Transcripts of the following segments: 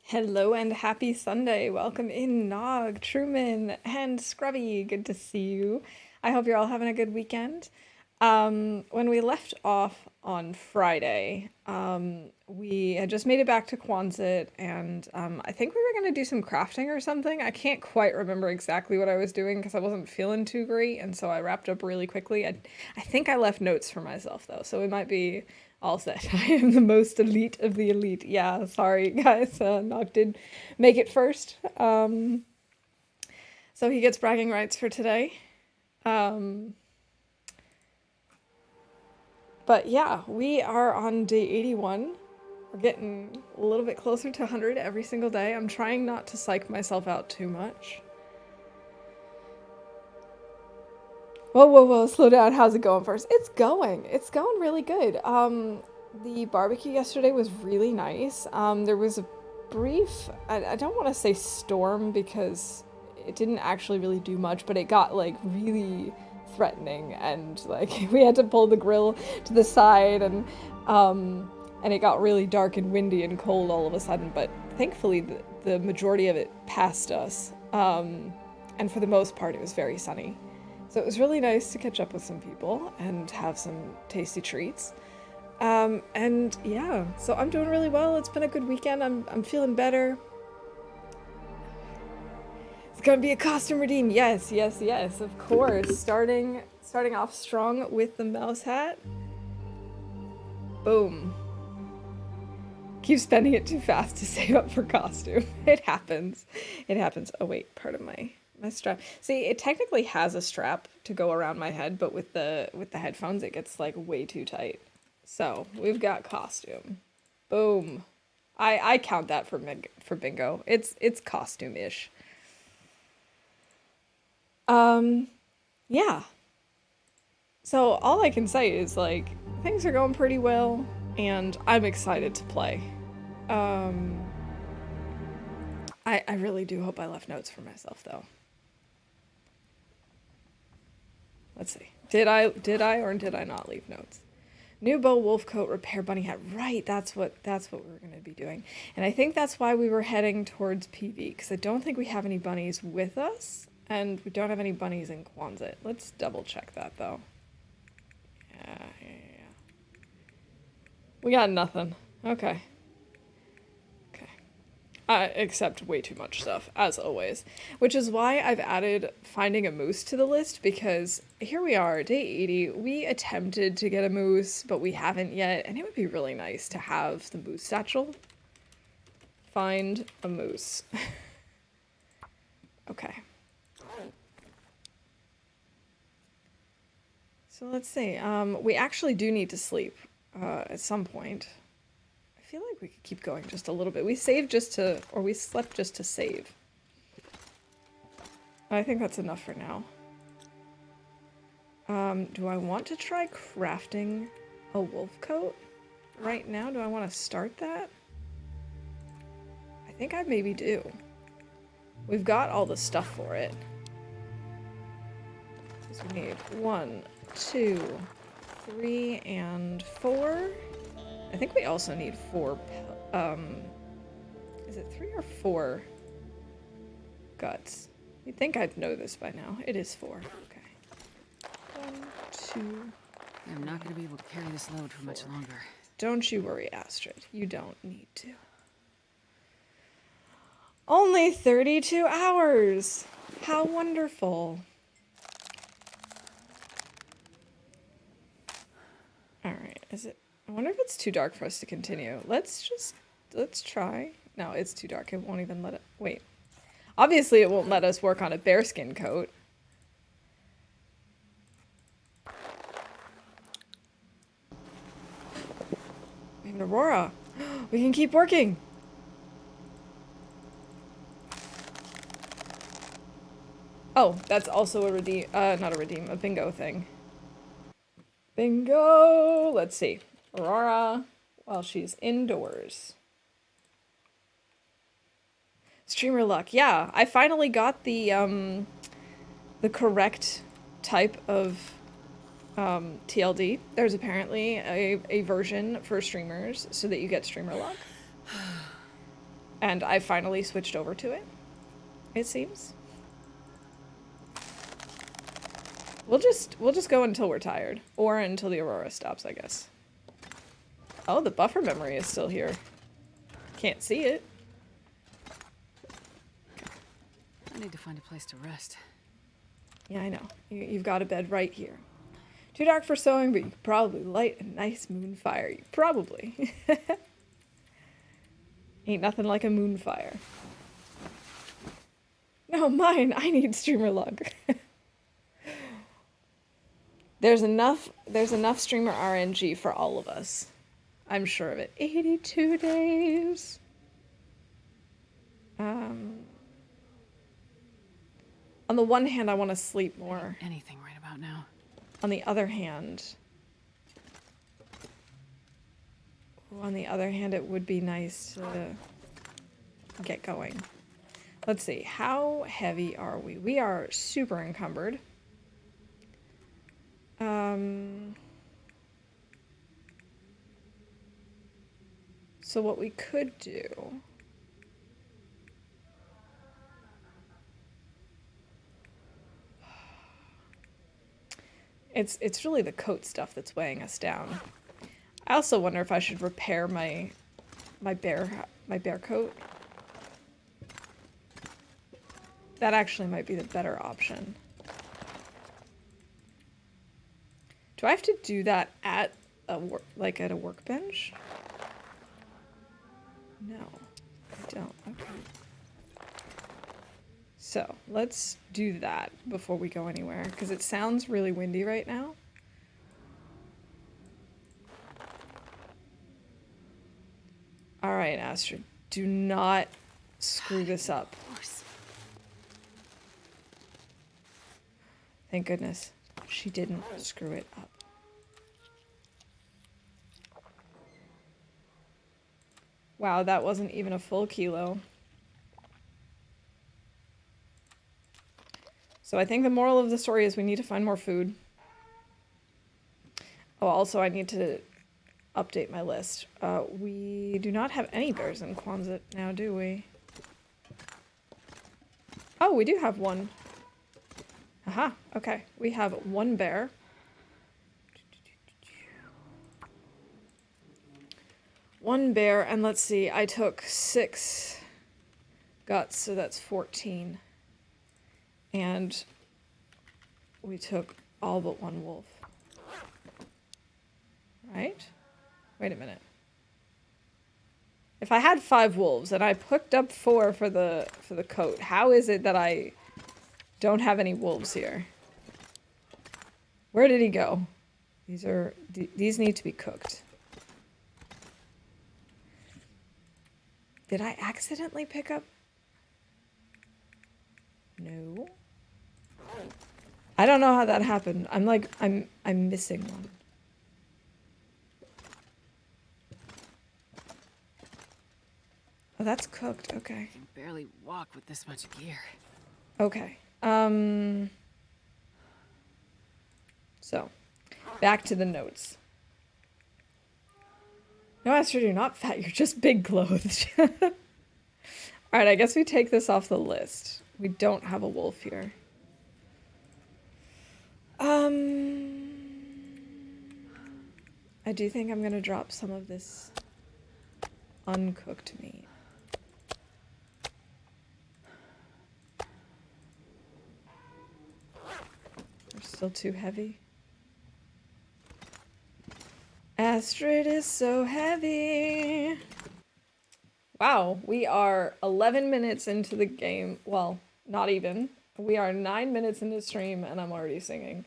Hello and happy Sunday. Welcome in, Nog, Truman, and Scrubby. Good to see you. I hope you're all having a good weekend. When we left off on Friday, we had just made it back to Quonset, and I think we were going to do some crafting or something. I can't quite remember exactly what I was doing because I wasn't feeling too great, and so I wrapped up really quickly. I think I left notes for myself, though, so we might be all set. I am the most elite of the elite. Yeah, sorry, guys. Nog did make it first. So he gets bragging rights for today. Um, But yeah, we are on day 81. We're getting a little bit closer to 100 every single day. I'm trying not to psych myself out too much. Whoa, whoa, whoa, slow down. How's it going first? It's going. It's going really good. The barbecue yesterday was really nice. There was a brief, I don't want to say storm because it didn't actually really do much, but it got like really threatening and like we had to pull the grill to the side and it got really dark and windy and cold all of a sudden, but thankfully the majority of it passed us. And for the most part it was very sunny. So it was really nice to catch up with some people and have some tasty treats. And yeah, so I'm doing really well. It's been a good weekend. I'm feeling better. It's gonna be a costume redeem. Yes, yes, yes, of course. Starting off strong with the mouse hat. Boom. Keep spending it too fast to save up for costume. It happens. It happens. Oh wait, part of my strap. See, it technically has a strap to go around my head, but with the headphones it gets like way too tight. So, we've got costume. Boom. I count that for bingo. It's costume-ish. Yeah. So all I can say is like things are going pretty well and I'm excited to play. Um I really do hope I left notes for myself though. Let's see. Did I or did I not leave notes? New bow, wolf coat, repair bunny hat. Right, that's what we're gonna be doing. And I think that's why we were heading towards PV, because I don't think we have any bunnies with us, and we don't have any bunnies in Quonset. Let's double check that though. Yeah. We got nothing. Okay. Except way too much stuff, as always. Which is why I've added finding a moose to the list, because here we are, day 80. We attempted to get a moose, but we haven't yet, and it would be really nice to have the moose satchel. Find a moose. Okay. So let's see. We actually do need to sleep at some point. I feel like we could keep going just a little bit. We saved just to, or we slept just to save. I think that's enough for now. Do I want to try crafting a wolf coat right now? Do I want to start that? I think I maybe do. We've got all the stuff for it. So we need 1, 2, 3, and 4. I think we also need 4, is it 3 or 4 guts? You'd think I'd know this by now. It is 4. Okay. 1, 2. I'm not going to be able to carry this load for much longer. Don't you worry, Astrid. You don't need to. Only 32 hours! How wonderful. Alright, is it... I wonder if it's too dark for us to continue. Let's try. No, it's too dark. It won't even let it... Wait. Obviously, it won't let us work on a bearskin coat. We have an Aurora. We can keep working. Oh, that's also a redeem... not a redeem, a bingo thing. Bingo! Let's see. Aurora, while she's indoors. Streamer luck. Yeah, I finally got the correct type of TLD. There's apparently a version for streamers so that you get streamer luck. And I finally switched over to it, it seems. We'll just go until we're tired. Or until the aurora stops, I guess. Oh, the buffer memory is still here. Can't see it. I need to find a place to rest. Yeah, I know. You've got a bed right here. Too dark for sewing, but you could probably light a nice moon fire. You probably. Ain't nothing like a moon fire. No, mine. I need streamer log. There's enough streamer RNG for all of us. I'm sure of it. 82 days. On the one hand, I want to sleep more. Anything right about now. On the other hand, it would be nice to get going. Let's see. How heavy are we? We are super encumbered. So what we could do... It's really the coat stuff that's weighing us down. I also wonder if I should repair my bear coat. That actually might be the better option. Do I have to do that at a workbench? No, I don't. Okay. So let's do that before we go anywhere, because it sounds really windy right now. All right, Astrid, do not screw this up. Thank goodness she didn't screw it up. Wow, that wasn't even a full kilo. So I think the moral of the story is we need to find more food. Oh, also I need to update my list. We do not have any bears in Quonset now, do we? Oh, we do have one. Aha, okay. We have one bear. One bear, and let's see, I took 6 guts, so that's 14. And we took all but one wolf. Right? Wait a minute. If I had 5 wolves and I picked up 4 for the coat, how is it that I don't have any wolves here? Where did he go? These need to be cooked. Did I accidentally pick up? No. I don't know how that happened. I'm missing one. Oh, that's cooked. Okay. I can barely walk with this much gear. Okay. So, back to the notes. No, Astrid, you're not fat. You're just big clothed. Alright, I guess we take this off the list. We don't have a wolf here. I do think I'm gonna drop some of this uncooked meat. They're still too heavy. Astrid is so heavy. Wow, we are 11 minutes into the game. Well, not even. We are 9 minutes into stream and I'm already singing.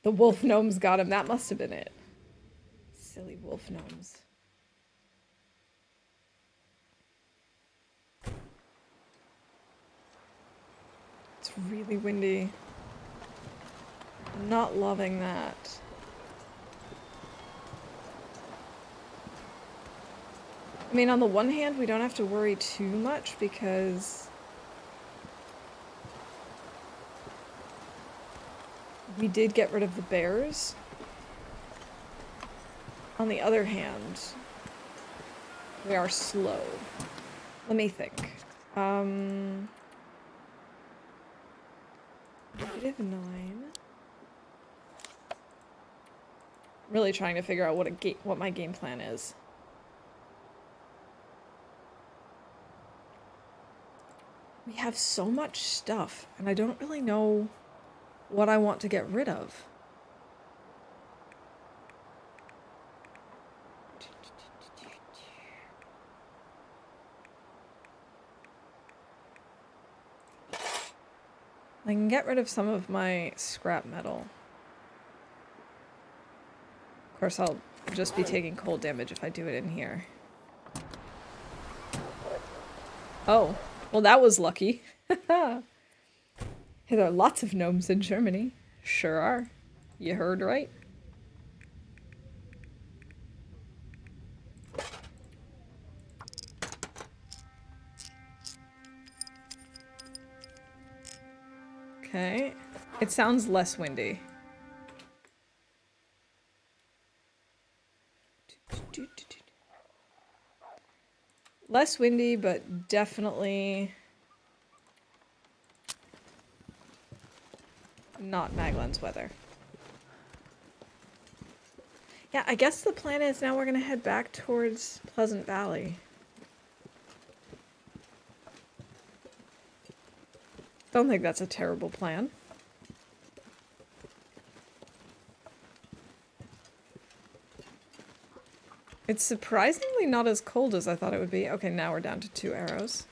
The wolf gnomes got him. That must have been it. Silly wolf gnomes. It's really windy. I'm not loving that. I mean, on the one hand, we don't have to worry too much because we did get rid of the bears. On the other hand, We are slow. Let me think. -9. Really trying to figure out what my game plan is. We have so much stuff, and I don't really know what I want to get rid of. I can get rid of some of my scrap metal. Of course, I'll just be taking cold damage if I do it in here. Oh, well that was lucky. There are lots of gnomes in Germany. Sure are. You heard right. Okay. It sounds less windy. Less windy, but definitely not Maglan's weather. Yeah, I guess the plan is now we're gonna head back towards Pleasant Valley. Don't think that's a terrible plan. It's surprisingly not as cold as I thought it would be. Okay, now we're down to 2 arrows.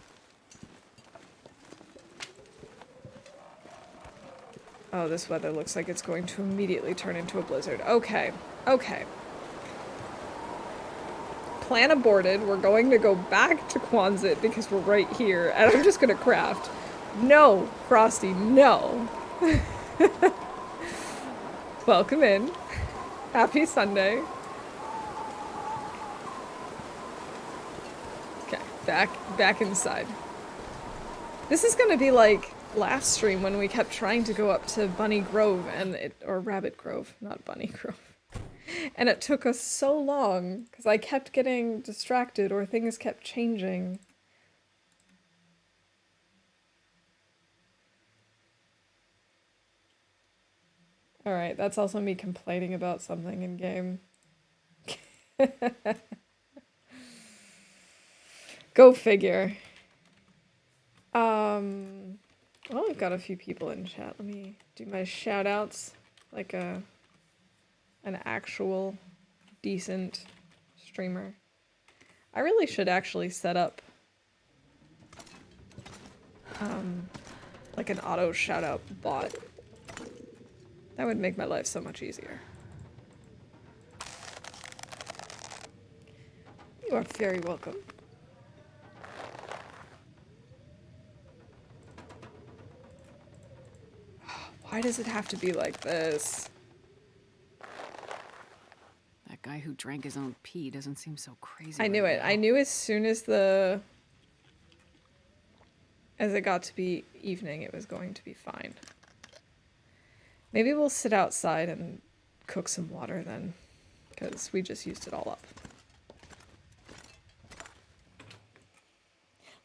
Oh, this weather looks like it's going to immediately turn into a blizzard. Okay, okay. Plan aborted. We're going to go back to Quonset because we're right here, and I'm just gonna craft. No, Frosty, no. Welcome in. Happy Sunday. Okay, back inside. This is gonna be like last stream when we kept trying to go up to Bunny Grove or Rabbit Grove, not Bunny Grove. And it took us so long because I kept getting distracted or things kept changing. Alright, that's also me complaining about something in game. Go figure. Well, we've got a few people in chat. Let me do my shout outs like an actual decent streamer. I really should actually set up like an auto shout out bot. That would make my life so much easier. You are very welcome. Why does it have to be like this? That guy who drank his own pee doesn't seem so crazy. I knew it. I knew as soon as it got to be evening, it was going to be fine. Maybe we'll sit outside and cook some water then, because we just used it all up.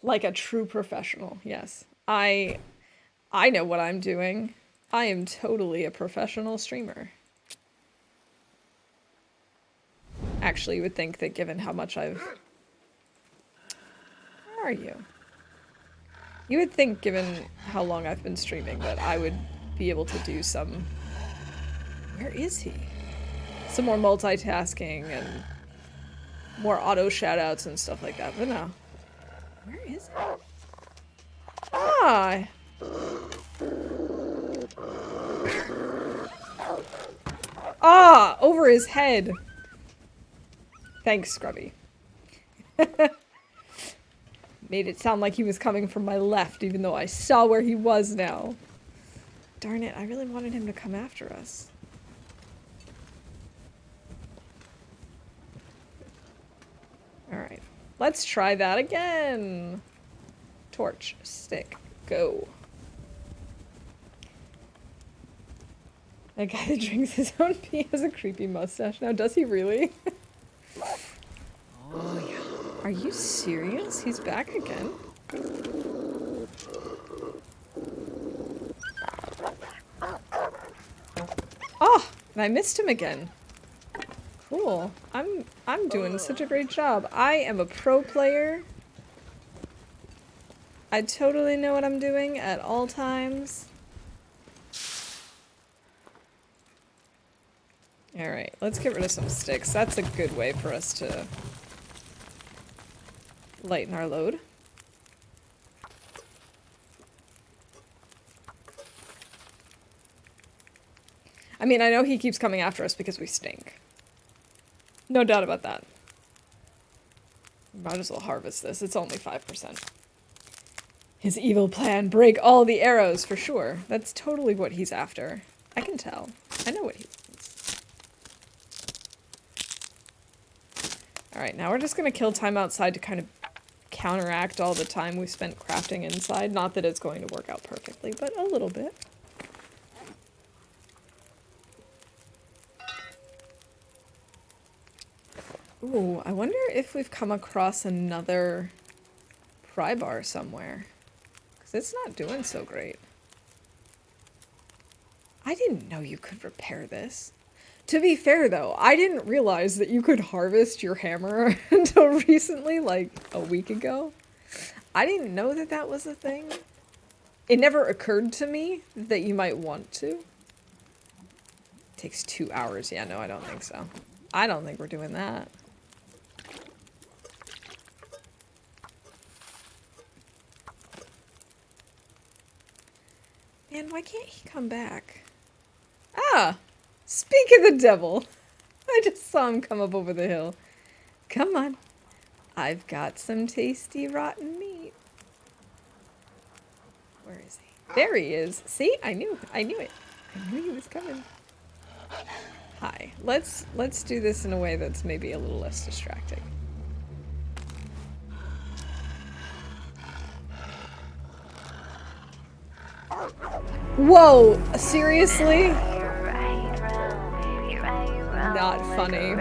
Like a true professional, yes. I know what I'm doing. I am totally a professional streamer. Actually, you would think that given how much Where are you? You would think, given how long I've been streaming, that I would be able to do some... Where is he? Some more multitasking and more auto shoutouts and stuff like that, but no. Where is he? Ah! Ah! Over his head! Thanks, Scrubby. Made it sound like he was coming from my left, even though I saw where he was now. Darn it, I really wanted him to come after us. Alright, let's try that again. Torch, stick, go. That guy that drinks his own pee has a creepy mustache now. Does he really? Oh, yeah. Are Are you serious? He's back again? Oh, and I missed him again. Cool. I'm doing such a great job. I am a pro player. I totally know what I'm doing at all times. Alright, let's get rid of some sticks. That's a good way for us to lighten our load. I mean, I know he keeps coming after us because we stink. No doubt about that. Might as well harvest this. It's only 5%. His evil plan, break all the arrows, for sure. That's totally what he's after. I can tell. I know what he wants. Alright, now we're just gonna kill time outside to kind of counteract all the time we spent crafting inside. Not that it's going to work out perfectly, but a little bit. Ooh, I wonder if we've come across another pry bar somewhere. Because it's not doing so great. I didn't know you could repair this. To be fair, though, I didn't realize that you could harvest your hammer until recently, like a week ago. I didn't know that that was a thing. It never occurred to me that you might want to. It takes 2 hours. Yeah, no, I don't think so. I don't think we're doing that. Man, why can't he come back? Ah! Speak of the devil! I just saw him come up over the hill. Come on. I've got some tasty rotten meat. Where is he? There he is. See? I knew it. I knew he was coming. Hi. Let's do this in a way that's maybe a little less distracting. Whoa! Seriously? Not funny.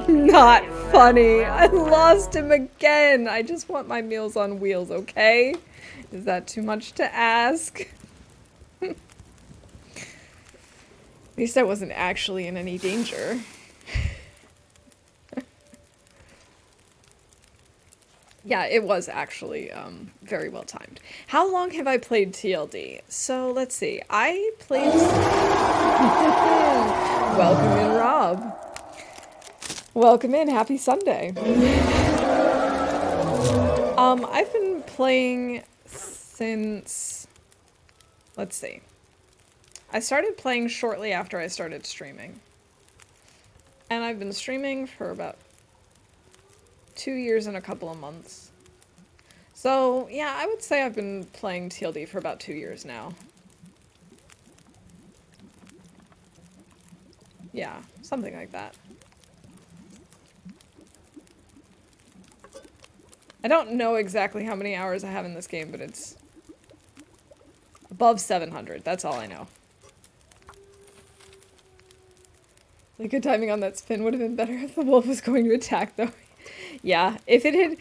Not funny. I lost him again. I just want my Meals on Wheels, okay? Is that too much to ask? At least I wasn't actually in any danger. Yeah, it was actually very well timed. How long have I played TLD? So let's see. I played. Welcome in, Rob. Welcome in. Happy Sunday. I've been playing since. Let's see. I started playing shortly after I started streaming, and I've been streaming for about 2 years and a couple of months. So, yeah, I would say I've been playing TLD for about 2 years now. Yeah, something like that. I don't know exactly how many hours I have in this game, but it's above 700. That's all I know. Like, good timing on that spin would have been better if the wolf was going to attack, though. Yeah, if it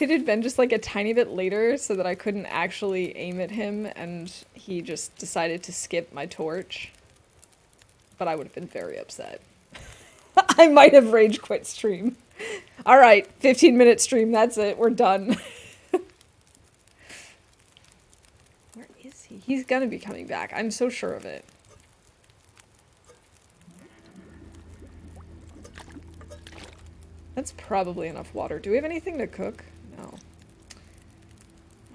had been just like a tiny bit later so that I couldn't actually aim at him and he just decided to skip my torch, but I would have been very upset. I might have rage quit stream. All right, 15-minute stream, that's it, we're done. Where is he? He's gonna be coming back. I'm so sure of it. That's probably enough water. Do we have anything to cook? No.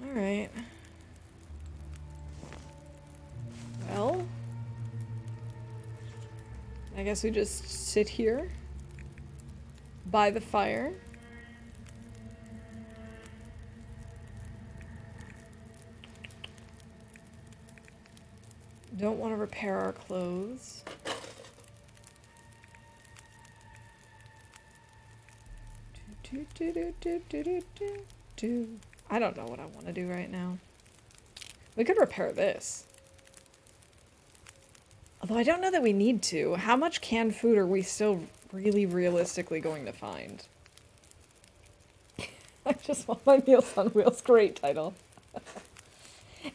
Alright. Well, I guess we just sit here by the fire. Don't want to repair our clothes. I don't know what I want to do right now. We could repair this. Although I don't know that we need to. How much canned food are we still really realistically going to find? I just want my Meals on Wheels. Great title.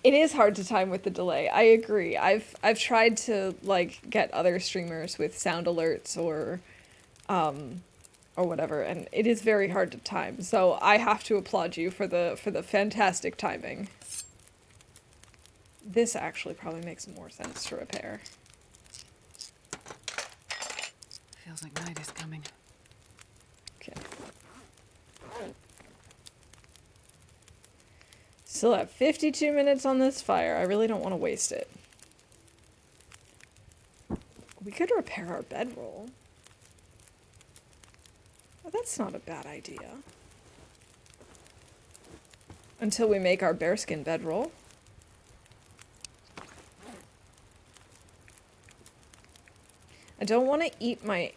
It is hard to time with the delay. I agree. I've tried to like get other streamers with sound alerts or whatever, and it is very hard to time. So I have to applaud you for the fantastic timing. This actually probably makes more sense to repair. Feels like night is coming. Okay. Still have 52 minutes on this fire. I really don't want to waste it. We could repair our bedroll. Oh, that's not a bad idea. Until we make our bearskin bedroll. I don't want to eat my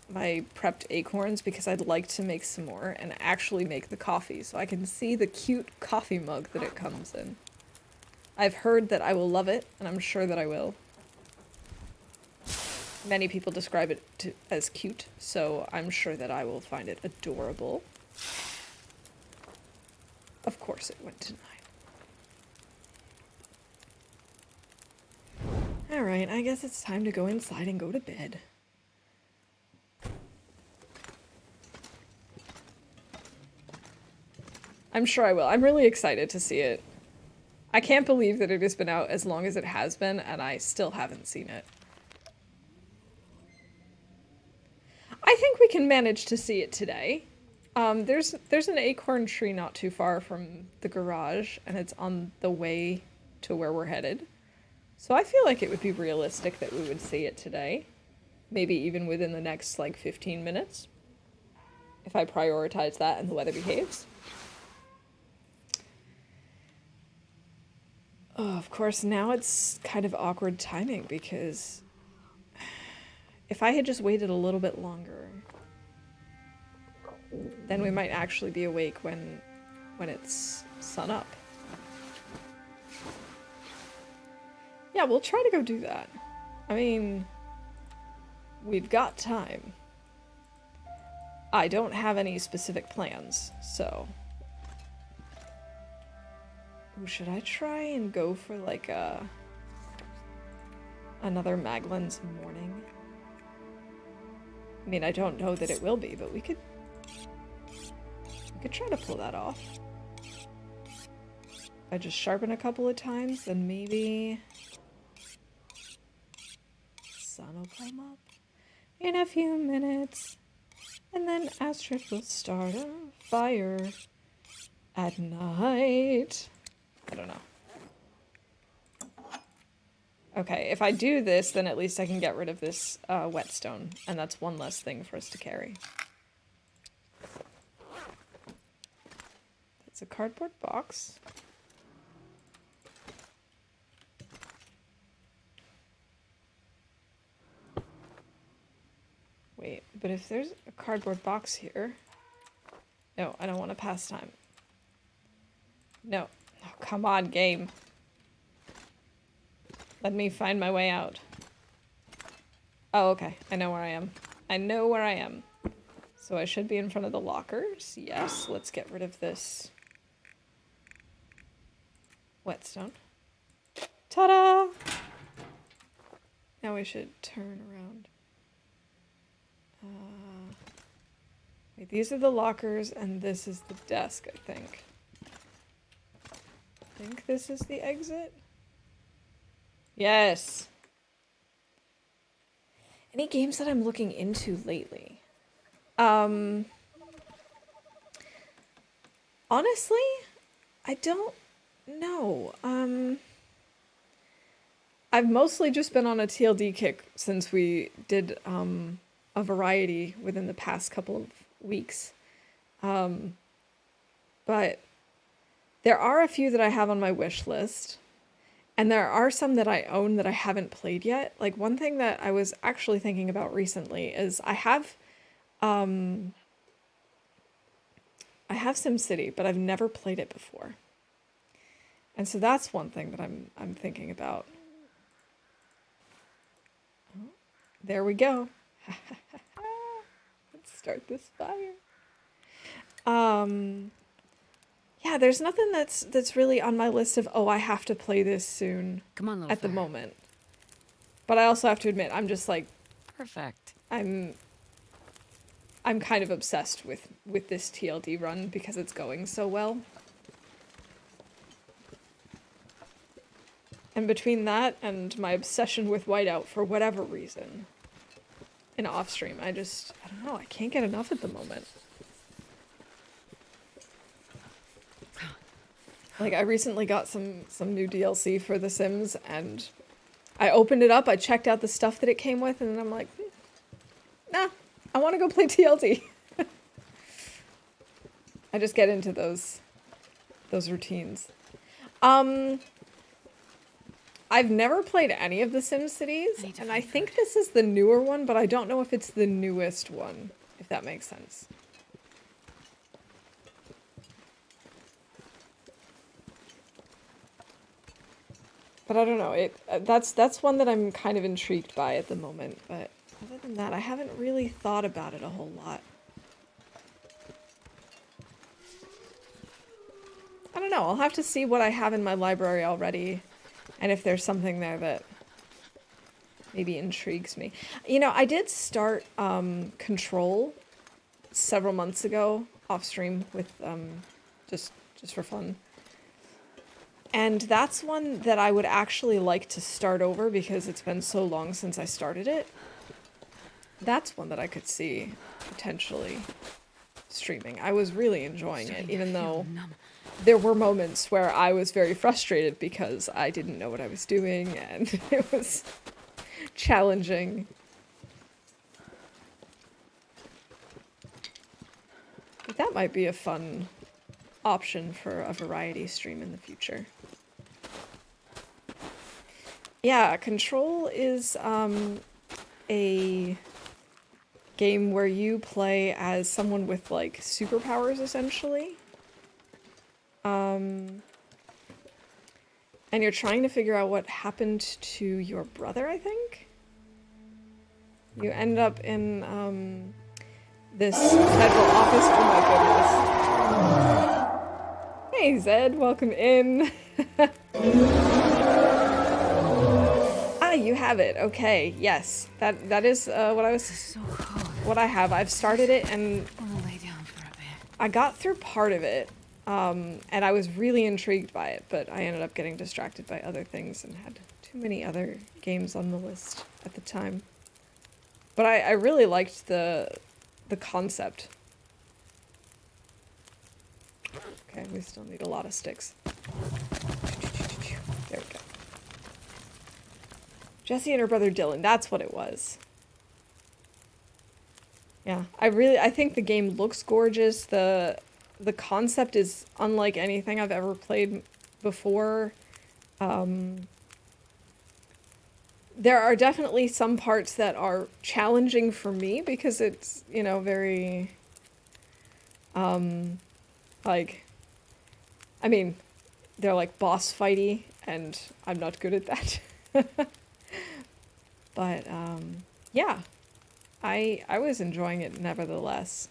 my prepped acorns because I'd like to make some more and actually make the coffee so I can see the cute coffee mug that it comes in. I've heard that I will love it, and I'm sure that I will. Many people describe it as cute, so I'm sure that I will find it adorable. Of course it went to 9. Alright, I guess it's time to go inside and go to bed. I'm sure I will. I'm really excited to see it. I can't believe that it has been out as long as it has been, and I still haven't seen it. I think we can manage to see it today. There's an acorn tree not too far from the garage, and it's on the way to where we're headed. So I feel like it would be realistic that we would see it today. Maybe even within the next, like, 15 minutes. If I prioritize that and the weather behaves. Oh, of course, now it's kind of awkward timing because if I had just waited a little bit longer, then we might actually be awake when it's sun up. Yeah, we'll try to go do that. I mean, we've got time. I don't have any specific plans, so... Ooh, should I try and go for like another Maglin's morning? I mean, I don't know that it will be, but we could try to pull that off. I just sharpen a couple of times, then maybe sun will come up in a few minutes, and then Astrid will start a fire at night. I don't know. Okay, if I do this, then at least I can get rid of this whetstone, and that's one less thing for us to carry. That's a cardboard box. Wait, but if there's a cardboard box here... No, I don't want to pass time. No. Oh, come on, game. Let me find my way out. Oh, okay. I know where I am. I know where I am. So I should be in front of the lockers. Yes, let's get rid of this whetstone. Ta-da! Now we should turn around. Wait, these are the lockers, and this is the desk, I think. I think this is the exit. Yes. Any games that I'm looking into lately? Honestly, I don't know. I've mostly just been on a TLD kick since we did a variety within the past couple of weeks. But there are a few that I have on my wish list. And there are some that I own that I haven't played yet. Like, one thing that I was actually thinking about recently is I have SimCity, but I've never played it before. And so that's one thing that I'm thinking about. Oh, there we go. Let's start this fire. Um, yeah, there's nothing that's really on my list of, oh, I have to play this soon Come on, at the Loper. moment. But I also have to admit, I'm just like, Perfect. I'm kind of obsessed with this TLD run because it's going so well. And between that and my obsession with Whiteout for whatever reason in off stream, I don't know, I can't get enough at the moment. Like, I recently got some new DLC for The Sims, and I opened it up, I checked out the stuff that it came with, and I'm like, nah, I want to go play TLD. I just get into those routines. I've never played any of the Sims cities, and I think this is the newer one, but I don't know if it's the newest one, if that makes sense. But I don't know, that's one that I'm kind of intrigued by at the moment, but other than that, I haven't really thought about it a whole lot. I don't know, I'll have to see what I have in my library already, and if there's something there that maybe intrigues me. You know, I did start Control several months ago off stream with just for fun. And that's one that I would actually like to start over because it's been so long since I started it. That's one that I could see potentially streaming. I was really enjoying it, even though there were moments where I was very frustrated because I didn't know what I was doing and it was challenging. But that might be a fun option for a variety stream in the future. Yeah, Control is a game where you play as someone with like superpowers essentially. And you're trying to figure out what happened to your brother, I think? You end up in this federal office. Oh my goodness. Hey Zed, welcome in. Ah, you have it. Okay, yes. That is what I was So cold. what I have. I've started it and I'll lay down for a bit. I got through part of it. And I was really intrigued by it, but I ended up getting distracted by other things and had too many other games on the list at the time. But I really liked the concept. Okay, we still need a lot of sticks. There we go. Jessie and her brother Dylan, that's what it was. Yeah, I think the game looks gorgeous. The concept is unlike anything I've ever played before. There are definitely some parts that are challenging for me because it's, you know, very, like, I mean, they're like boss fighty, and I'm not good at that. But, yeah, I was enjoying it nevertheless.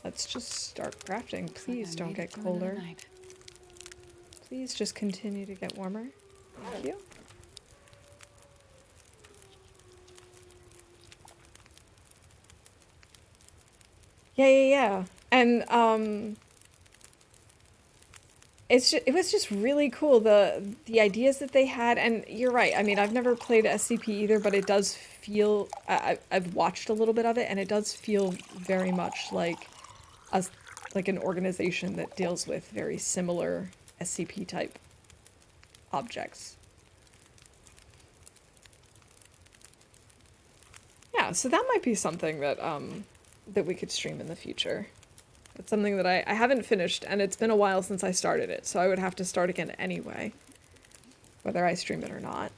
Let's just start crafting. Please don't get colder. Please just continue to get warmer. Thank you. Yeah. And it was just really cool, the ideas that they had, and you're right. I mean, I've never played SCP either, but it does feel I've watched a little bit of it, and it does feel very much like an organization that deals with very similar SCP type objects. Yeah, so that might be something that that we could stream in the future. It's something that I haven't finished, and it's been a while since I started it, so I would have to start again anyway, whether I stream it or not.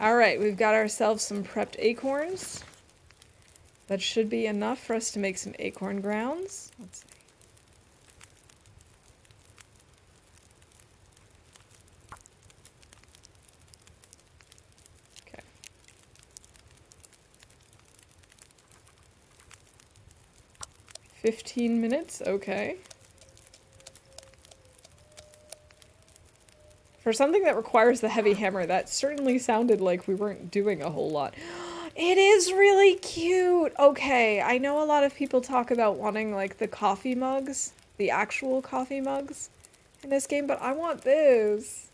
Alright, we've got ourselves some prepped acorns. That should be enough for us to make some acorn grounds. Let's see. Okay. 15 minutes? Okay. For something that requires the heavy hammer, that certainly sounded like we weren't doing a whole lot. It is really cute! Okay, I know a lot of people talk about wanting, like, the coffee mugs. The actual coffee mugs in this game, but I want this.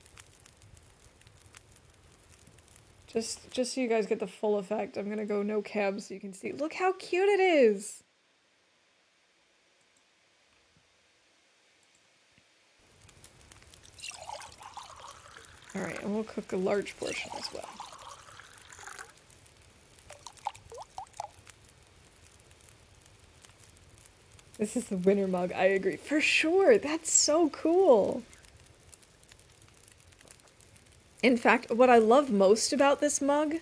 Just so you guys get the full effect, I'm gonna go no cab so you can see. Look how cute it is! Alright, and we'll cook a large portion as well. This is the winter mug, I agree. For sure, that's so cool! In fact, what I love most about this mug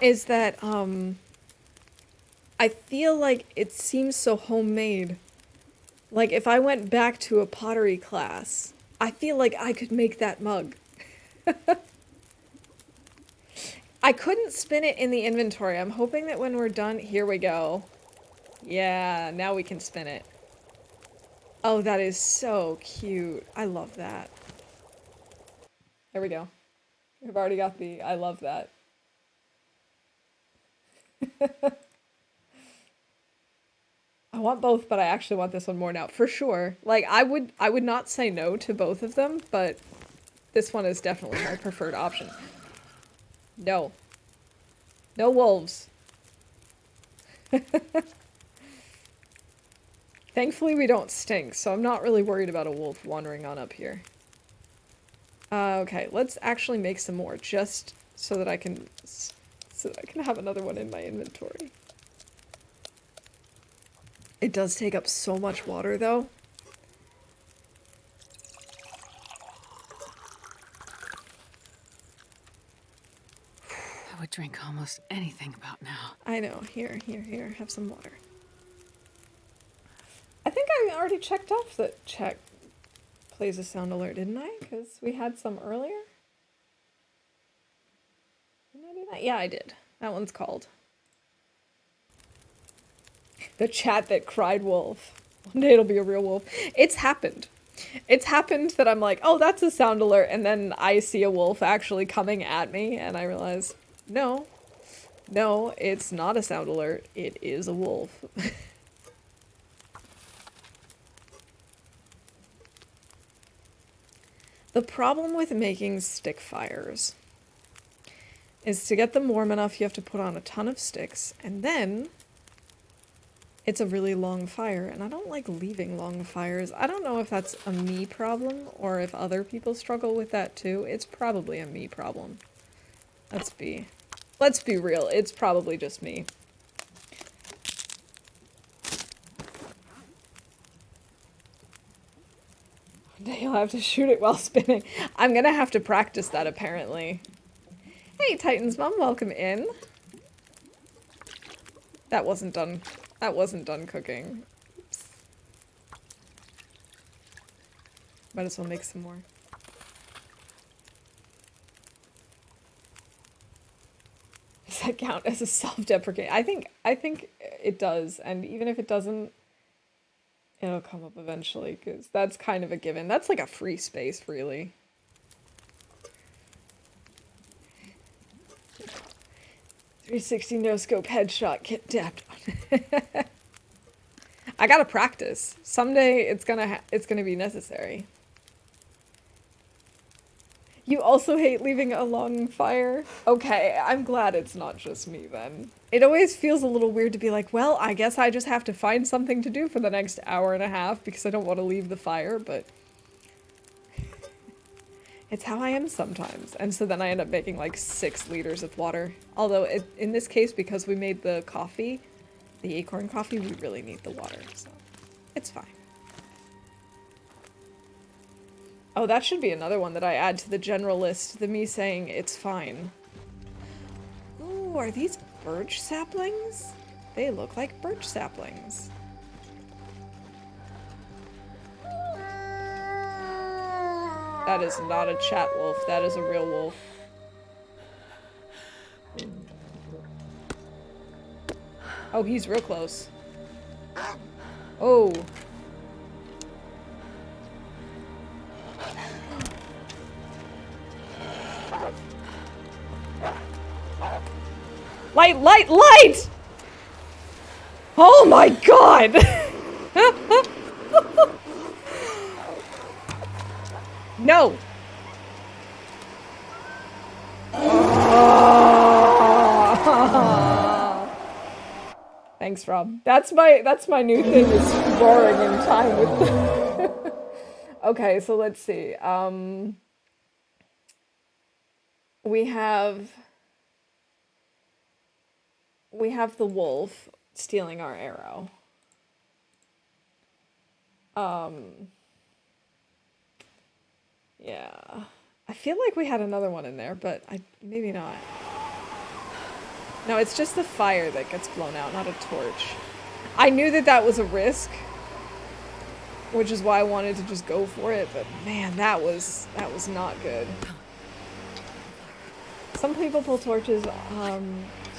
is that, I feel like it seems so homemade. Like, if I went back to a pottery class, I feel like I could make that mug. I couldn't spin it in the inventory. I'm hoping that when we're done... Here we go. Yeah, now we can spin it. Oh, that is so cute. I love that. There we go. We've already got the I love that. I want both, but I actually want this one more now, for sure. Like, I would not say no to both of them, but this one is definitely my preferred option. No. No wolves. Thankfully we don't stink, so I'm not really worried about a wolf wandering on up here. Okay, let's actually make some more, just so that I can have another one in my inventory. It does take up so much water, though. I would drink almost anything about now. I know. Here, have some water. I think I already checked off that check plays a sound alert, didn't I? Because we had some earlier. Didn't I do that? Yeah, I did. That one's called. The chat that cried wolf. One day it'll be a real wolf. It's happened. It's happened that I'm like, oh, that's a sound alert, and then I see a wolf actually coming at me, and I realize, no, it's not a sound alert. It is a wolf. The problem with making stick fires is to get them warm enough, you have to put on a ton of sticks, and then it's a really long fire, and I don't like leaving long fires. I don't know if that's a me problem or if other people struggle with that too. It's probably a me problem. Let's be real. It's probably just me. One day you'll have to shoot it while spinning. I'm gonna have to practice that apparently. Hey, Titan's mom, welcome in. That wasn't done. That wasn't done cooking. Oops. Might as well make some more. Does that count as a self-deprecate? I think it does, and even if it doesn't, it'll come up eventually, because that's kind of a given. That's like a free space, really. .360 no-scope headshot, get dapped on. I gotta practice. Someday it's gonna be necessary. You also hate leaving a long fire? Okay, I'm glad it's not just me then. It always feels a little weird to be like, well, I guess I just have to find something to do for the next hour and a half because I don't want to leave the fire, but it's how I am sometimes. And so then I end up making like 6 liters of water. Although in this case, because we made the coffee, the acorn coffee, we really need the water, so it's fine. Oh, that should be another one that I add to the general list, the me saying it's fine. Ooh, are these birch saplings? They look like birch saplings. That is not a chat wolf, that is a real wolf. Oh, he's real close. Oh. Light, light, light! Oh my god! No! Thanks, Rob. That's my new thing is roaring in time with the Okay, so let's see. We have the wolf stealing our arrow. Yeah. I feel like we had another one in there, but maybe not. No, it's just the fire that gets blown out, not a torch. I knew that that was a risk, which is why I wanted to just go for it, but man, that was not good. Some people pull torches, so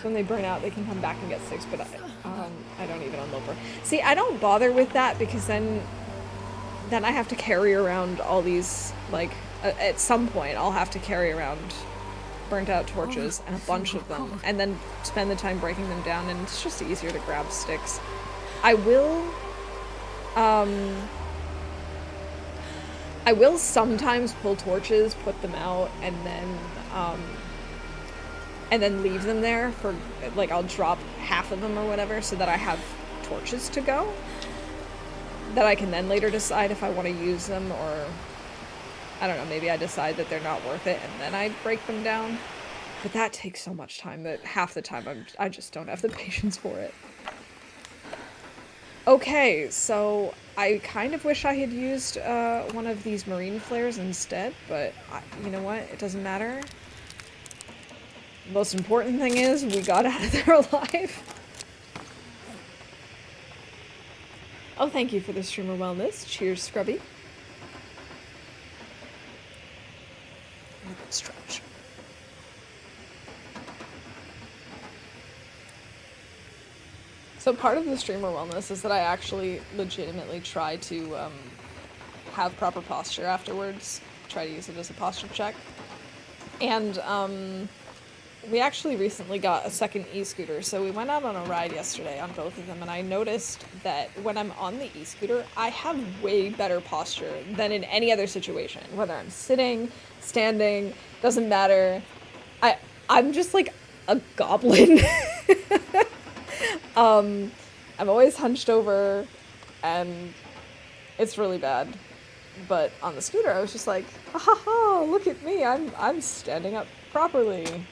when they burn out, they can come back and get six, but I don't even on Loper. See, I don't bother with that because then I have to carry around all these, like, at some point I'll have to carry around burnt out torches and a bunch of them, and then spend the time breaking them down, and it's just easier to grab sticks. I will sometimes pull torches, put them out, and then leave them there for, like, I'll drop half of them or whatever so that I have torches to go. That I can then later decide if I want to use them, or I don't know, maybe I decide that they're not worth it and then I break them down. But that takes so much time that half the time I just don't have the patience for it. Okay, so I kind of wish I had used one of these marine flares instead, but you know what? It doesn't matter. The most important thing is we got out of there alive. Oh, thank you for the streamer wellness. Cheers, Scrubby. Stretch. So part of the streamer wellness is that I actually legitimately try to have proper posture afterwards. Try to use it as a posture check. And we actually recently got a second e-scooter, so we went out on a ride yesterday on both of them, and I noticed that when I'm on the e-scooter, I have way better posture than in any other situation. Whether I'm sitting, standing, doesn't matter. I'm just like a goblin. I'm always hunched over, and it's really bad. But on the scooter, I was just like, ha ha ha, look at me, I'm standing up properly.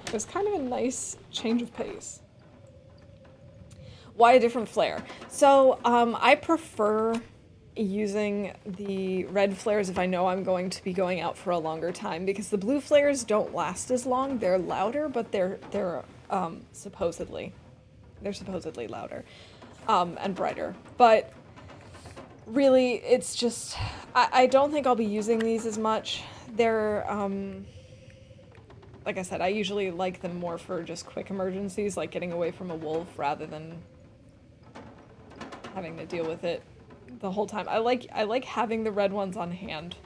It was kind of a nice change of pace. Why a different flare? So, I prefer using the red flares if I know I'm going to be going out for a longer time, because the blue flares don't last as long. They're louder, but they're supposedly louder, and brighter. But really, it's just, I don't think I'll be using these as much. They're, like I said, I usually like them more for just quick emergencies, like getting away from a wolf, rather than having to deal with it the whole time. I like having the red ones on hand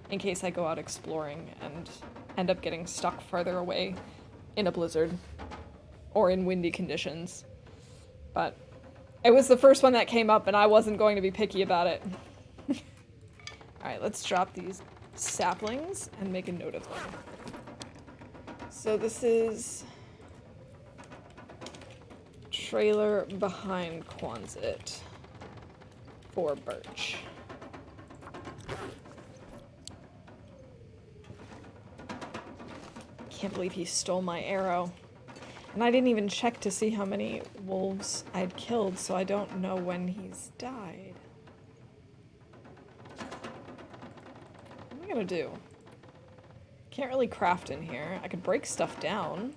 in case I go out exploring and end up getting stuck farther away in a blizzard or in windy conditions. But it was the first one that came up, and I wasn't going to be picky about it. Alright, let's drop these saplings and make a note of them. So this is trailer behind Quonset for birch. Can't believe he stole my arrow. And I didn't even check to see how many wolves I'd killed, so I don't know when he's died. What am I gonna do? Can't really craft in here. I could break stuff down.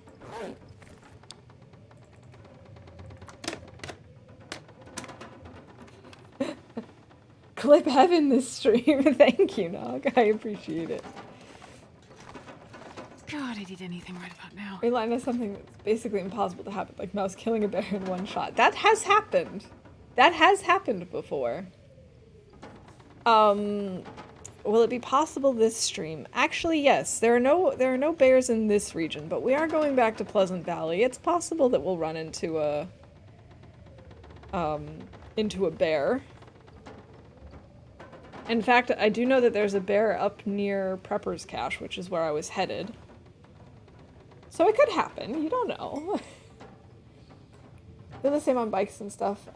Clip heaven this stream. Thank you, Nog. I appreciate it. God, I'd eat anything right about now. Relying on something that's basically impossible to happen, like Mouse killing a bear in one shot. That has happened. That has happened before. Will it be possible this stream? Actually, yes. There are no bears in this region, but we are going back to Pleasant Valley. It's possible that we'll run into a bear. In fact, I do know that there's a bear up near Prepper's Cache, which is where I was headed. So it could happen. You don't know. They're the same on bikes and stuff.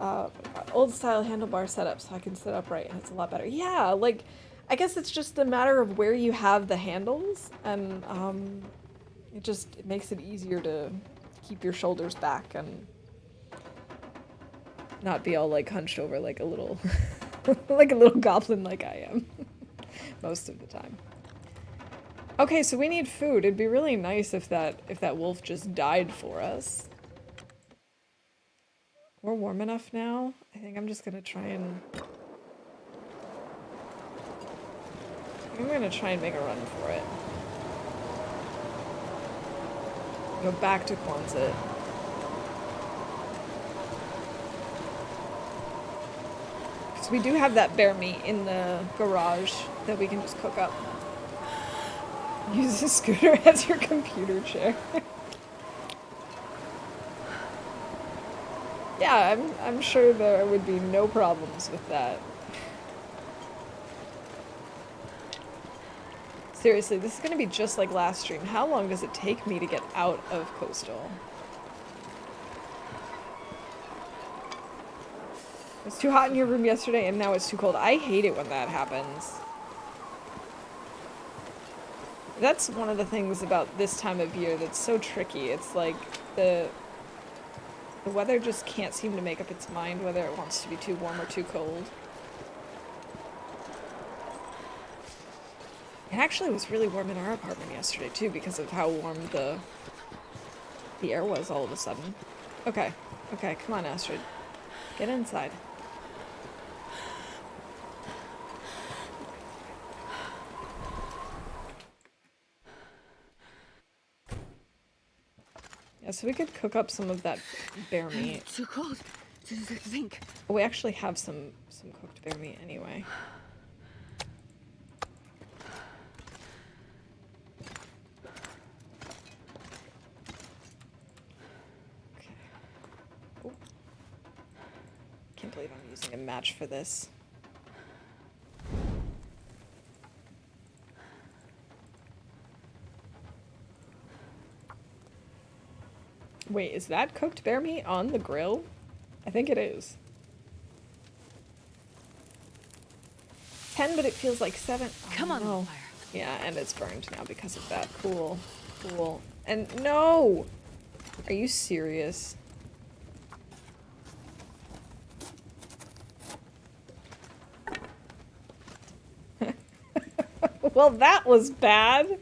Old style handlebar setup, so I can sit upright and it's a lot better. Yeah, like, I guess it's just a matter of where you have the handles, and it makes it easier to keep your shoulders back and not be all like hunched over like a little like a little goblin like I am most of the time. Okay, so we need food. It'd be really nice if that wolf just died for us. We're warm enough now. I think I'm just gonna try and make a run for it. Go back to Quonset. Because we do have that bear meat in the garage that we can just cook up. Use a scooter as your computer chair. Yeah, I'm sure there would be no problems with that. Seriously, this is gonna be just like last stream. How long does it take me to get out of Coastal? It was too hot in your room yesterday and now it's too cold. I hate it when that happens. That's one of the things about this time of year that's so tricky. It's like the weather just can't seem to make up its mind whether it wants to be too warm or too cold. It actually was really warm in our apartment yesterday too because of how warm the air was all of a sudden. Okay, okay, come on Astrid. Get inside. Yeah, so we could cook up some of that bear meat. Too cold to think. We actually have some cooked bear meat anyway. Okay. Oh. Can't believe I'm using a match for this. Wait, is that cooked bear meat on the grill? I think it is. 10, but it feels like 7. Oh, Come on, no. Loper. Yeah, and it's burned now because of that. Cool. Cool. And no! Are you serious? Well, that was bad.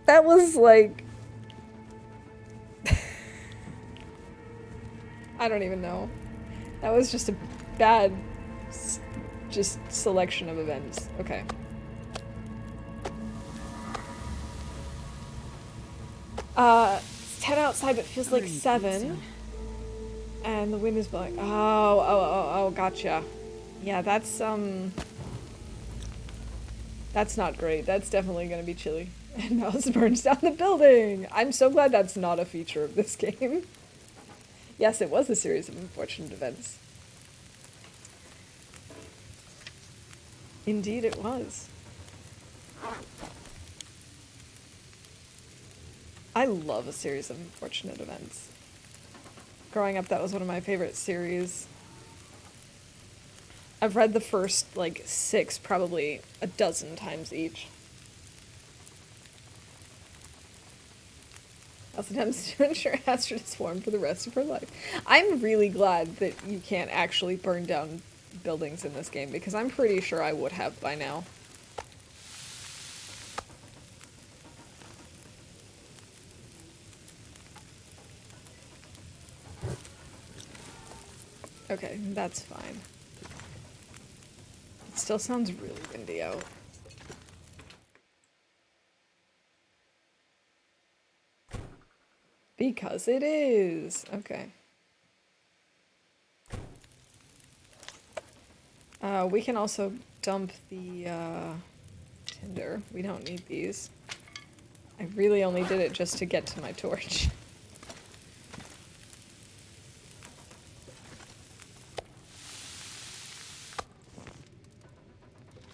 That was like... I don't even know. That was just a bad just selection of events. Okay. It's 10 outside, but it feels like 7. And the wind is blowing. Oh, gotcha. Yeah, that's not great. That's definitely gonna be chilly. And Mouse burns down the building! I'm so glad that's not a feature of this game. Yes, it was a series of unfortunate events. Indeed it was. I love a series of unfortunate events. Growing up, that was one of my favorite series. I've read the first, like, 6 probably a dozen times each. Attempts to ensure Astrid is warm for the rest of her life. I'm really glad that you can't actually burn down buildings in this game, because I'm pretty sure I would have by now. Okay, that's fine. It still sounds really windy out. Because it is. Okay. We can also dump the tinder. We don't need these. I really only did it just to get to my torch.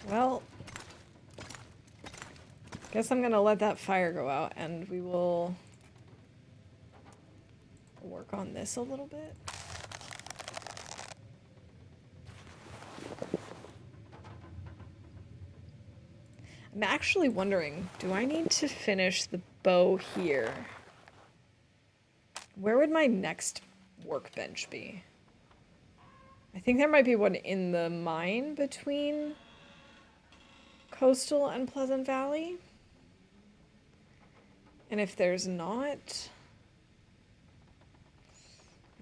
Well, guess I'm gonna let that fire go out and we will work on this a little bit. I'm actually wondering, do I need to finish the bow here? Where would my next workbench be? I think there might be one in the mine between Coastal and Pleasant Valley. And if there's not,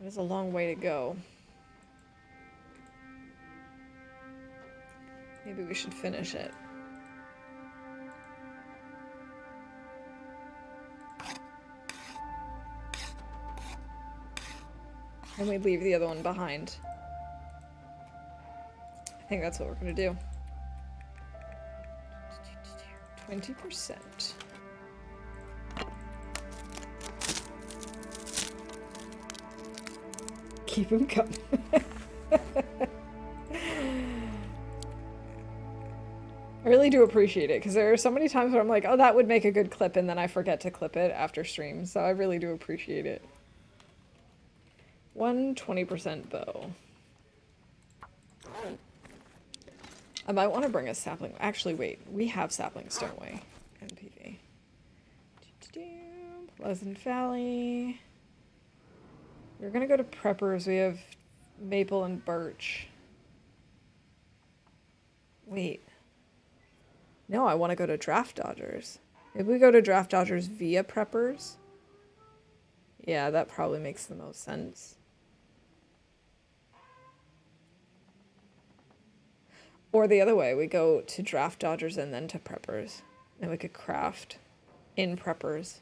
it is a long way to go. Maybe we should finish it. And we leave the other one behind. I think that's what we're gonna do. 20%. Keep him coming. I really do appreciate it, because there are so many times where I'm like, oh, that would make a good clip, and then I forget to clip it after stream, so I really do appreciate it. 120% bow. I might want to bring a sapling. Actually, wait. We have saplings, don't we? NPV. Pleasant Valley. We're gonna go to Preppers. We have maple and birch. Wait. No, I want to go to Draft Dodgers. If we go to Draft Dodgers via Preppers. Yeah, that probably makes the most sense. Or the other way, we go to Draft Dodgers and then to Preppers. And we could craft in Preppers.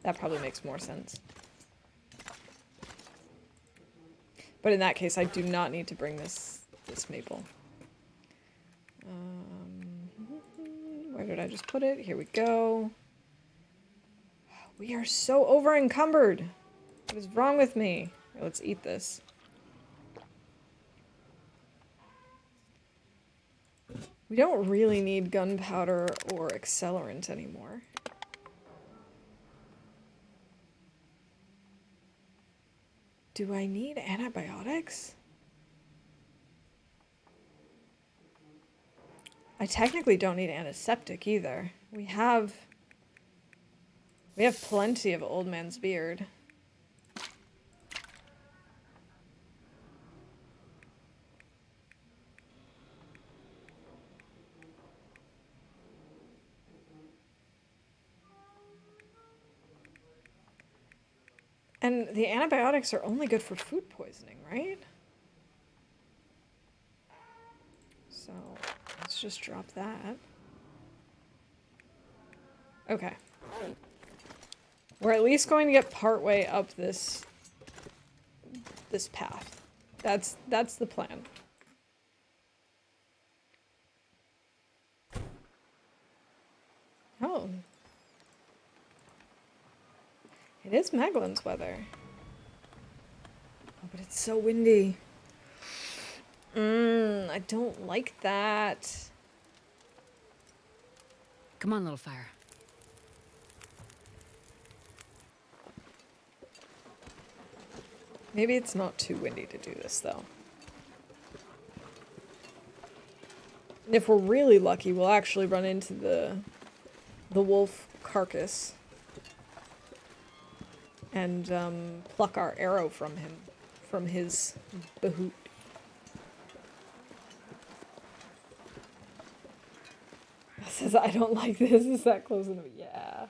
That probably makes more sense. But in that case, I do not need to bring this maple. Where did I just put it? Here we go. We are so over encumbered. What is wrong with me? Here, let's eat this. We don't really need gunpowder or accelerant anymore. Do I need antibiotics? I technically don't need antiseptic either. We have plenty of old man's beard. And the antibiotics are only good for food poisoning, right? So let's just drop that. Okay. We're at least going to get partway up this path. That's the plan. Oh. It is Maglin's weather. Oh, but it's so windy. I don't like that. Come on, little fire. Maybe it's not too windy to do this, though. And if we're really lucky, we'll actually run into the wolf carcass. And pluck our arrow from him. From his bahoot. Says, I don't like this. Is that close enough? Yeah.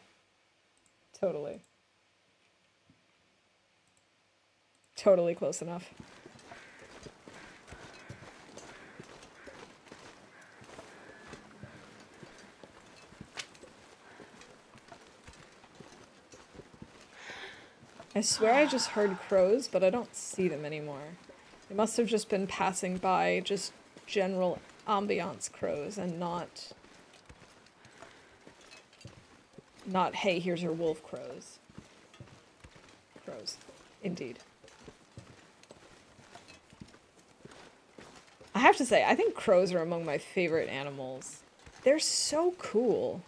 Totally. Totally close enough. I swear I just heard crows, but I don't see them anymore. They must have just been passing by, just general ambiance crows, and not, hey, here's your wolf crows. Crows, indeed. I have to say, I think crows are among my favorite animals. They're so cool.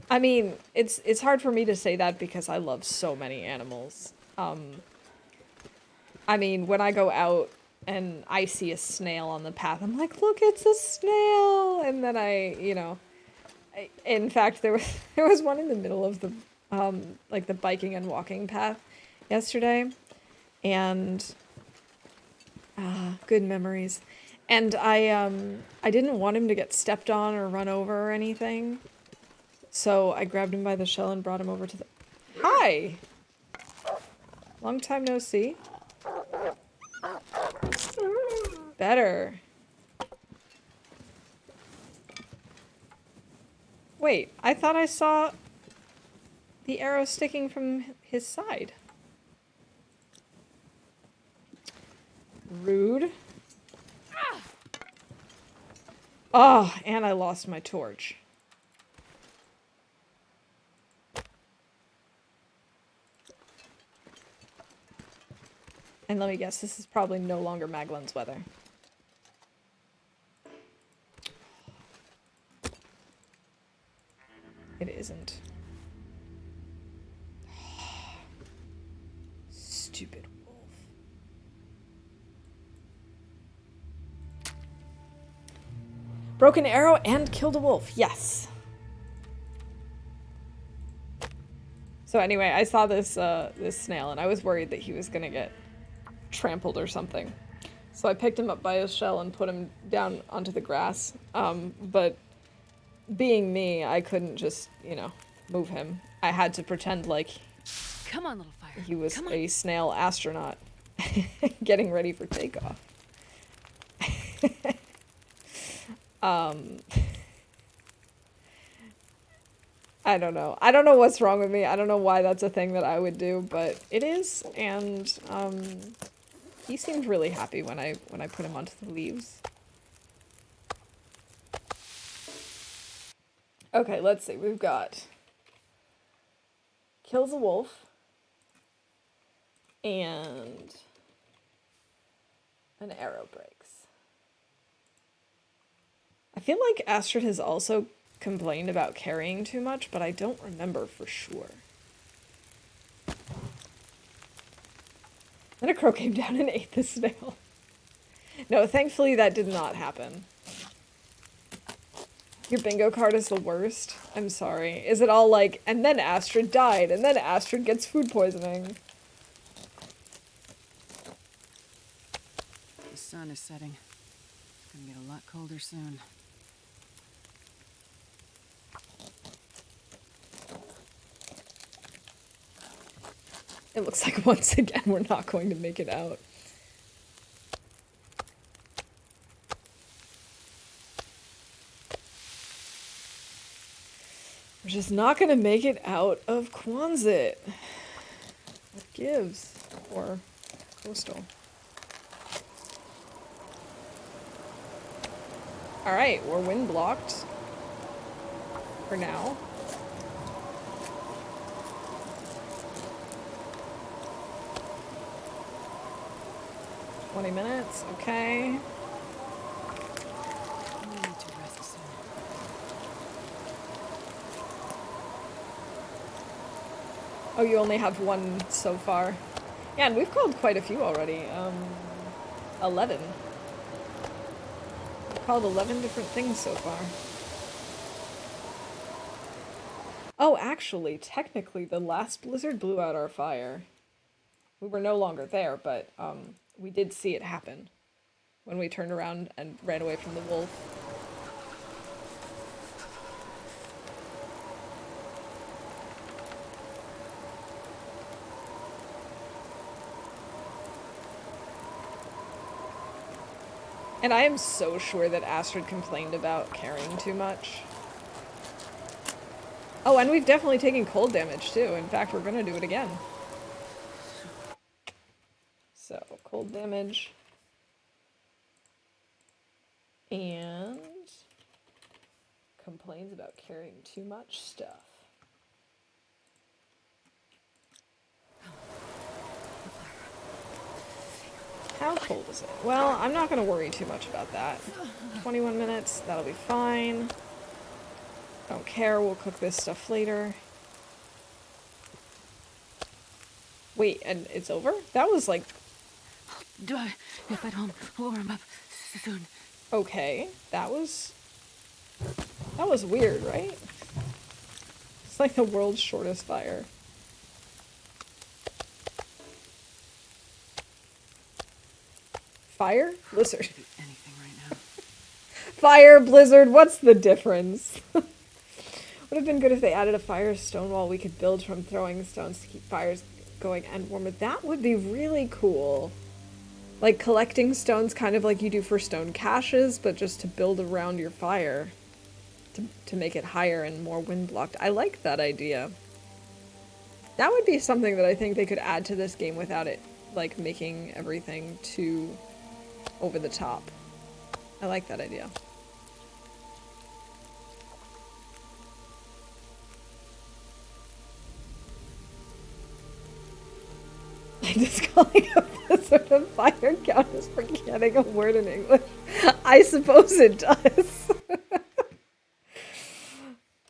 I mean, it's hard for me to say that because I love so many animals. I mean, when I go out and I see a snail on the path, I'm like, look, it's a snail! And then in fact, there was one in the middle of the, like the biking and walking path yesterday. And, good memories. And I didn't want him to get stepped on or run over or anything. So I grabbed him by the shell and brought him over to the... Hi! Long time no see. Better. Wait, I thought I saw the arrow sticking from his side. Rude. Oh, and I lost my torch. And let me guess, this is probably no longer Maglin's weather. It isn't. Stupid wolf. Broken arrow and killed a wolf. Yes. So anyway, I saw this this snail and I was worried that he was gonna get trampled or something. So I picked him up by his shell and put him down onto the grass. But being me, I couldn't just, move him. I had to pretend like Come on, little fire. he was a snail astronaut getting ready for takeoff. I don't know. I don't know what's wrong with me. I don't know why that's a thing that I would do, but it is, and he seemed really happy when I put him onto the leaves. Okay, let's see. We've got kills a wolf and an arrow breaks. I feel like Astrid has also complained about carrying too much, but I don't remember for sure. Then a crow came down and ate the snail. No, thankfully that did not happen. Your bingo card is the worst. I'm sorry. Is it all like, and then Astrid died, and then Astrid gets food poisoning? The sun is setting. It's gonna get a lot colder soon. It looks like once again we're not going to make it out. We're just not going to make it out of Quonset. What gives? Or coastal. Alright, we're wind blocked. For now. $20, okay. I need to rest soon. Oh, you only have one so far. Yeah, and we've called quite a few already. 11. We've called 11 different things so far. Oh, actually, technically, the last blizzard blew out our fire. We were no longer there, but, we did see it happen when we turned around and ran away from the wolf. And I am so sure that Astrid complained about carrying too much. Oh, and we've definitely taken cold damage too. In fact, we're gonna do it again. So, cold damage. And complains about carrying too much stuff. How cold is it? Well, I'm not gonna worry too much about that. 21 minutes, that'll be fine. Don't care, we'll cook this stuff later. Wait, and it's over? That was like... Do I? If I don't warm up soon. Okay, that was weird, right? It's like the world's shortest fire. Fire? Blizzard. Anything right now. Fire, blizzard, what's the difference? Would have been good if they added a fire stone wall we could build from throwing stones to keep fires going and warmer. That would be really cool. Like collecting stones kind of like you do for stone caches, but just to build around your fire. To make it higher and more wind blocked. I like that idea. That would be something that I think they could add to this game without it, like, making everything too over the top. I like that idea. I just calling a blizzard of fire count is forgetting a word in English. I suppose it does.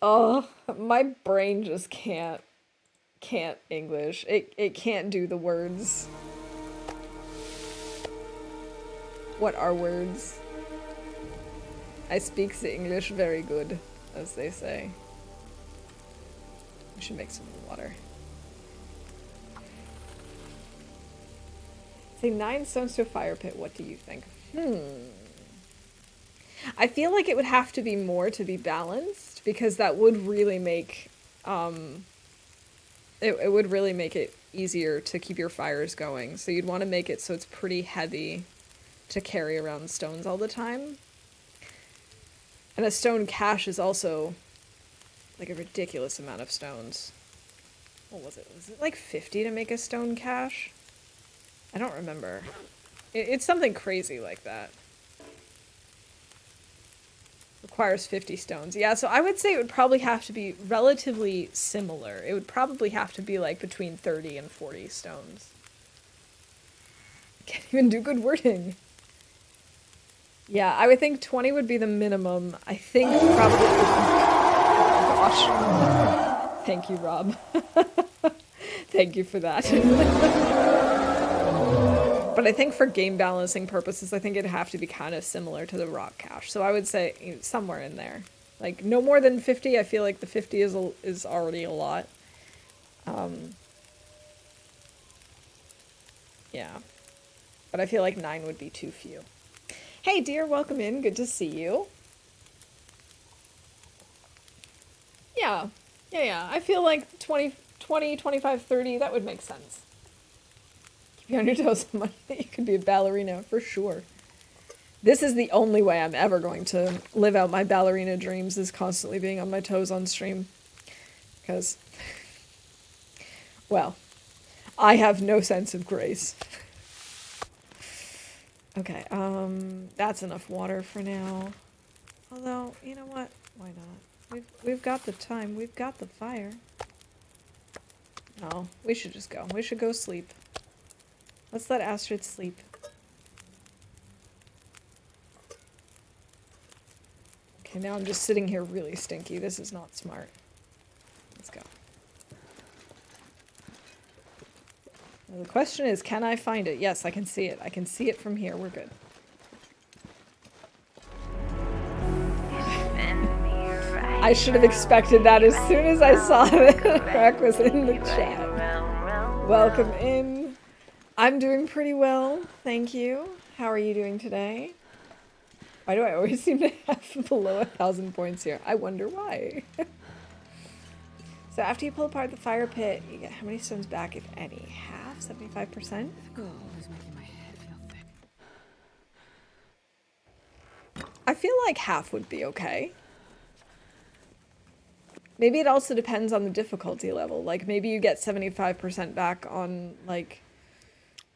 Oh, my brain just can't English. It can't do the words. What are words? I speak the English very good, as they say. We should make some water. Say 9 stones to a fire pit. What do you think? I feel like it would have to be more to be balanced, because that would really make it would really make it easier to keep your fires going. So you'd want to make it so it's pretty heavy to carry around stones all the time. And a stone cache is also like a ridiculous amount of stones. What was it? Was it like 50 to make a stone cache? I don't remember. It's something crazy like that. Requires 50 stones. Yeah, so I would say it would probably have to be relatively similar. It would probably have to be like between 30 and 40 stones. Can't even do good wording. Yeah, I would think 20 would be the minimum. I think probably... Oh, gosh. Thank you, Rob. Thank you for that. But I think for game balancing purposes, I think it'd have to be kind of similar to the rock cache. So I would say somewhere in there. Like, no more than 50. I feel like the 50 is already a lot. Yeah. But I feel like 9 would be too few. Hey, dear, welcome in. Good to see you. Yeah. Yeah. I feel like 20, 25, 30, that would make sense. Keep you on your toes so much that you could be a ballerina, for sure. This is the only way I'm ever going to live out my ballerina dreams, is constantly being on my toes on stream. Because, well, I have no sense of grace. Okay, that's enough water for now. Although, you know what? Why not? We've got the time. We've got the fire. No, we should just go. We should go sleep. Let's let Astrid sleep. Okay, now I'm just sitting here really stinky. This is not smart. Let's go. Now the question is, can I find it? Yes, I can see it. I can see it from here. We're good. I should have expected that as soon as I saw that Rack was in the chat. Welcome in. I'm doing pretty well, thank you. How are you doing today? Why do I always seem to have below 1,000 points here? I wonder why. So after you pull apart the fire pit, you get how many stones back, if any? Half? 75%? Cold is making my head feel thick. I feel like half would be okay. Maybe it also depends on the difficulty level. Like, maybe you get 75% back on, like,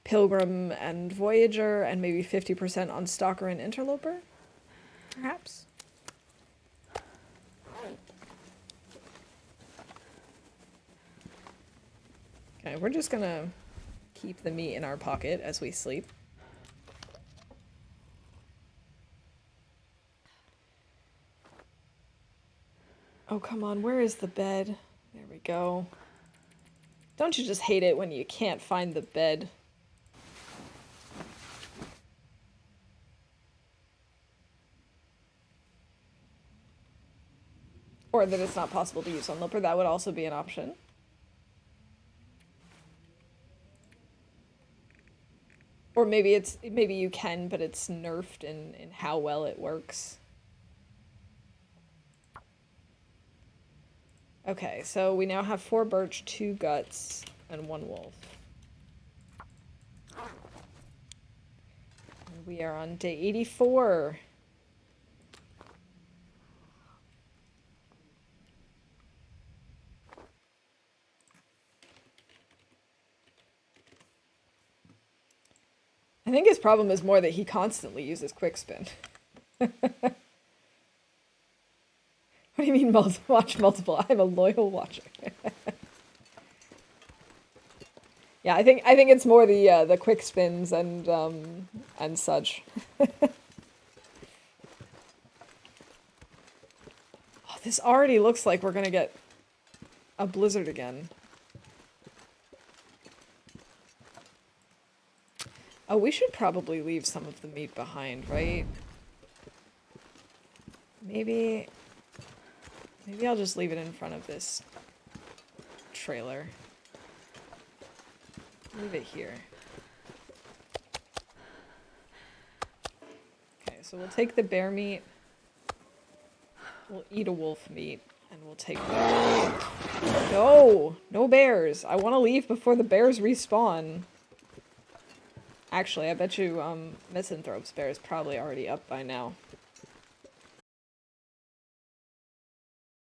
Pilgrim and Voyager, and maybe 50% on Stalker and Interloper? Perhaps? Okay, we're just gonna keep the meat in our pocket as we sleep. Oh, come on, where is the bed? There we go. Don't you just hate it when you can't find the bed? Or that it's not possible to use on Loper, that would also be an option. Or maybe you can, but it's nerfed in how well it works. Okay, so we now have 4 birch, 2 guts, and 1 wolf. And we are on day 84. I think his problem is more that he constantly uses quick spin. What do you mean watch multiple? I'm a loyal watcher. Yeah, I think it's more the quick spins and such. Oh, this already looks like we're gonna get a blizzard again. Oh, we should probably leave some of the meat behind, right? Maybe I'll just leave it in front of this trailer. Leave it here. Okay, so we'll take the bear meat. We'll eat a wolf meat, and we'll take the... No! No bears! I want to leave before the bears respawn. Actually, I bet you Misanthrope's bear is probably already up by now.